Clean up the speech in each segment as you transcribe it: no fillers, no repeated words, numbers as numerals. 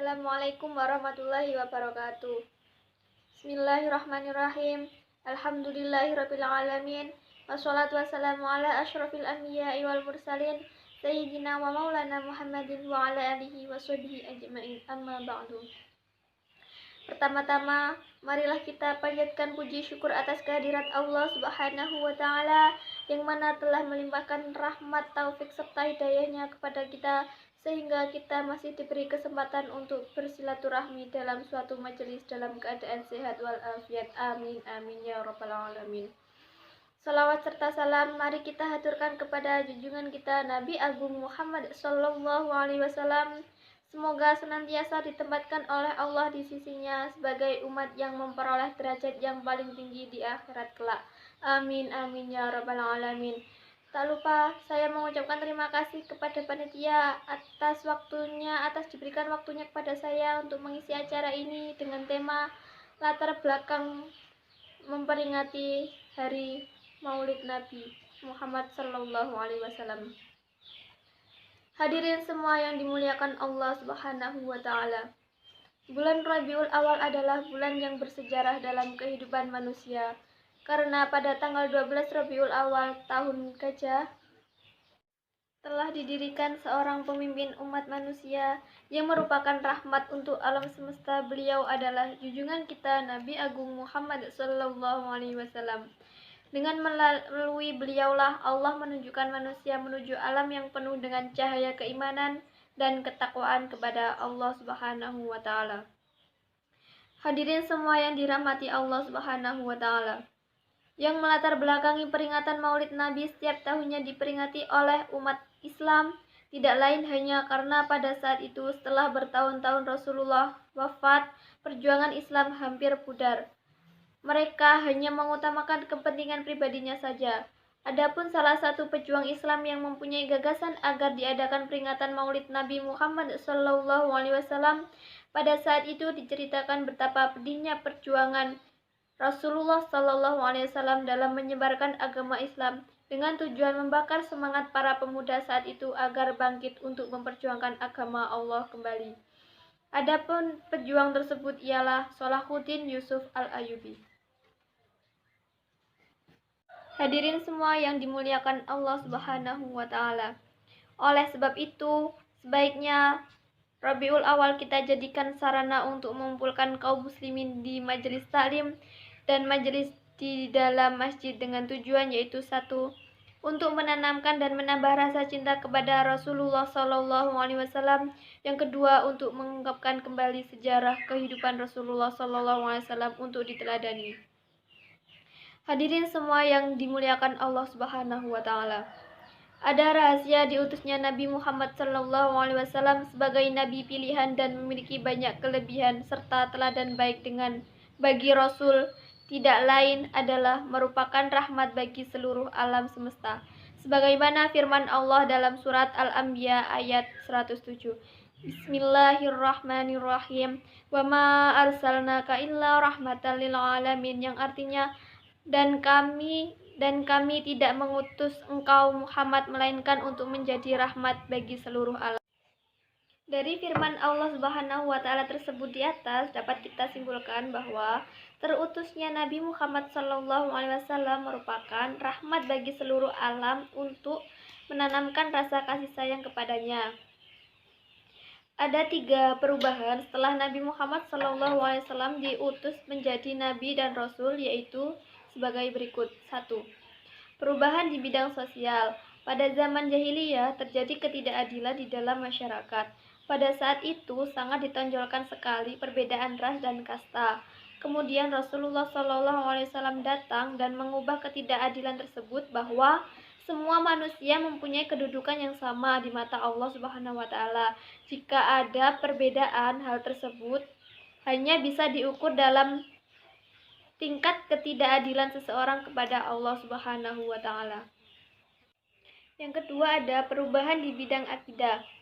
Assalamualaikum warahmatullahi wabarakatuh. Bismillahirrahmanirrahim. Alhamdulillahirabbil alamin. Wassalatu wassalamu ala asyrofil anbiya'i wal mursalin sayyidina wa maulana Muhammadin wa ala alihi washabihi ajma'in. Amma ba'du. Pertama-tama, marilah kita panjatkan puji syukur atas kehadirat Allah Subhanahu wa taala yang mana telah melimpahkan rahmat, taufik serta hidayahnya kepada kita sehingga kita masih diberi kesempatan untuk bersilaturahmi dalam suatu majelis dalam keadaan sehat walafiat. Amin amin ya rabbal alamin. Salawat serta salam mari kita haturkan kepada junjungan kita Nabi Agung Muhammad sallallahu alaihi wasallam. Semoga senantiasa ditempatkan oleh Allah di sisinya sebagai umat yang memperoleh derajat yang paling tinggi di akhirat kelak. Amin amin ya rabbal alamin. Tak lupa saya mengucapkan terima kasih kepada panitia atas diberikan waktunya kepada saya untuk mengisi acara ini dengan tema latar belakang memperingati hari Maulid Nabi Muhammad sallallahu alaihi wasallam. Hadirin semua yang dimuliakan Allah Subhanahu wa taala. Bulan Rabiul Awal adalah bulan yang bersejarah dalam kehidupan manusia. Karena pada tanggal 12 Rabiul Awal tahun Gajah telah didirikan seorang pemimpin umat manusia yang merupakan rahmat untuk alam semesta. Beliau adalah junjungan kita Nabi Agung Muhammad sallallahu alaihi wasallam. Dengan melalui beliaulah Allah menunjukkan manusia menuju alam yang penuh dengan cahaya keimanan dan ketakwaan kepada Allah Subhanahu wa taala. Hadirin semua yang dirahmati Allah Subhanahu wa taala. Yang melatar belakangi peringatan Maulid Nabi setiap tahunnya diperingati oleh umat Islam tidak lain hanya karena pada saat itu setelah bertahun-tahun Rasulullah wafat, perjuangan Islam hampir pudar. Mereka hanya mengutamakan kepentingan pribadinya saja. Adapun salah satu pejuang Islam yang mempunyai gagasan agar diadakan peringatan Maulid Nabi Muhammad sallallahu alaihi wasallam, pada saat itu diceritakan betapa pedihnya perjuangan Rasulullah sallallahu alaihi wasallam dalam menyebarkan agama Islam dengan tujuan membakar semangat para pemuda saat itu agar bangkit untuk memperjuangkan agama Allah kembali. Adapun pejuang tersebut ialah Salahuddin Yusuf Al-Ayyubi. Hadirin semua yang dimuliakan Allah Subhanahu wa taala. Oleh sebab itu, sebaiknya Rabiul Awal kita jadikan sarana untuk mengumpulkan kaum muslimin di majelis taklim dan majelis di dalam masjid dengan tujuan yaitu satu, untuk menanamkan dan menambah rasa cinta kepada Rasulullah sallallahu alaihi wasallam. Yang kedua, untuk mengungkapkan kembali sejarah kehidupan Rasulullah sallallahu alaihi wasallam untuk diteladani. Hadirin semua yang dimuliakan Allah Subhanahu wa taala. Ada rahasia diutusnya Nabi Muhammad sallallahu alaihi wasallam sebagai nabi pilihan dan memiliki banyak kelebihan serta teladan baik dengan bagi Rasul tidak lain adalah merupakan rahmat bagi seluruh alam semesta. Sebagaimana firman Allah dalam surat Al-Anbiya ayat 107. Bismillahirrahmanirrahim. Wa ma arsalnaka illa rahmatan lil alamin, yang artinya dan kami tidak mengutus engkau Muhammad melainkan untuk menjadi rahmat bagi seluruh alam. Dari firman Allah Subhanahu wa taala tersebut di atas dapat kita simpulkan bahwa terutusnya Nabi Muhammad sallallahu alaihi wasallam merupakan rahmat bagi seluruh alam untuk menanamkan rasa kasih sayang kepadanya. Ada 3 perubahan setelah Nabi Muhammad sallallahu alaihi wasallam diutus menjadi nabi dan rasul, yaitu sebagai berikut. 1. Perubahan di bidang sosial. Pada zaman jahiliyah terjadi ketidakadilan di dalam masyarakat. Pada saat itu sangat ditonjolkan sekali perbedaan ras dan kasta. Kemudian Rasulullah SAW datang dan mengubah ketidakadilan tersebut bahwa semua manusia mempunyai kedudukan yang sama di mata Allah Subhanahu wa taala. Jika ada perbedaan, hal tersebut hanya bisa diukur dalam tingkat ketidakadilan seseorang kepada Allah Subhanahu wa taala. Yang kedua, ada perubahan di bidang akidah.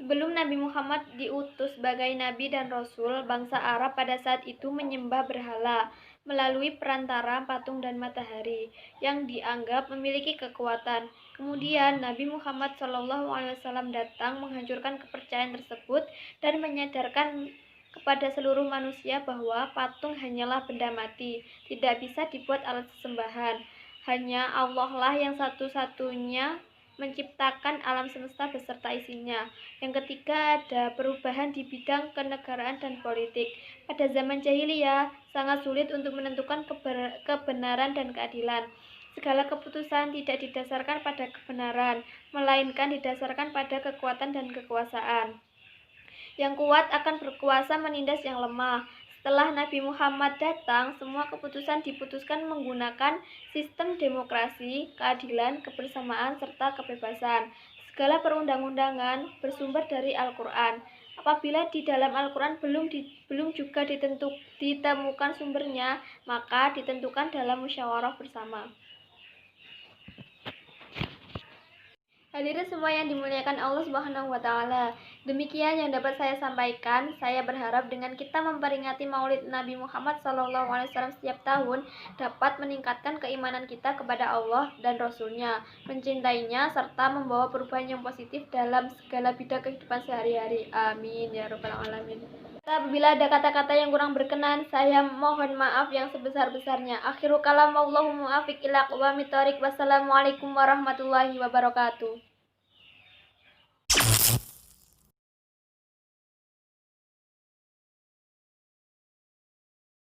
Sebelum Nabi Muhammad diutus sebagai nabi dan rasul, bangsa Arab pada saat itu menyembah berhala melalui perantara patung dan matahari yang dianggap memiliki kekuatan. Kemudian Nabi Muhammad SAW datang menghancurkan kepercayaan tersebut dan menyadarkan kepada seluruh manusia bahwa patung hanyalah benda mati, tidak bisa dibuat alat sesembahan. Hanya Allah lah yang satu-satunya menciptakan alam semesta beserta isinya. Yang ketiga, ada perubahan di bidang kenegaraan dan politik. Pada zaman jahiliyah, sangat sulit untuk menentukan kebenaran dan keadilan. Segala keputusan tidak didasarkan pada kebenaran, melainkan didasarkan pada kekuatan dan kekuasaan. Yang kuat akan berkuasa menindas yang lemah. Setelah Nabi Muhammad datang, semua keputusan diputuskan menggunakan sistem demokrasi, keadilan, kebersamaan, serta kebebasan. Segala perundang-undangan bersumber dari Al-Quran. Apabila di dalam Al-Quran belum juga ditemukan sumbernya, maka ditentukan dalam musyawarah bersama. Hadirin semua yang dimuliakan Allah Subhanahu wa taala. Demikian yang dapat saya sampaikan. Saya berharap dengan kita memperingati Maulid Nabi Muhammad SAW setiap tahun dapat meningkatkan keimanan kita kepada Allah dan Rasul-Nya, mencintainya serta membawa perubahan yang positif dalam segala bidang kehidupan sehari-hari. Amin ya rabbal alamin. Apabila ada kata-kata yang kurang berkenan, saya mohon maaf yang sebesar-besarnya. Akhiru kalam, Allahumma muafiq ila aqwamit thoriq. Wassalamualaikum warahmatullahi wabarakatuh.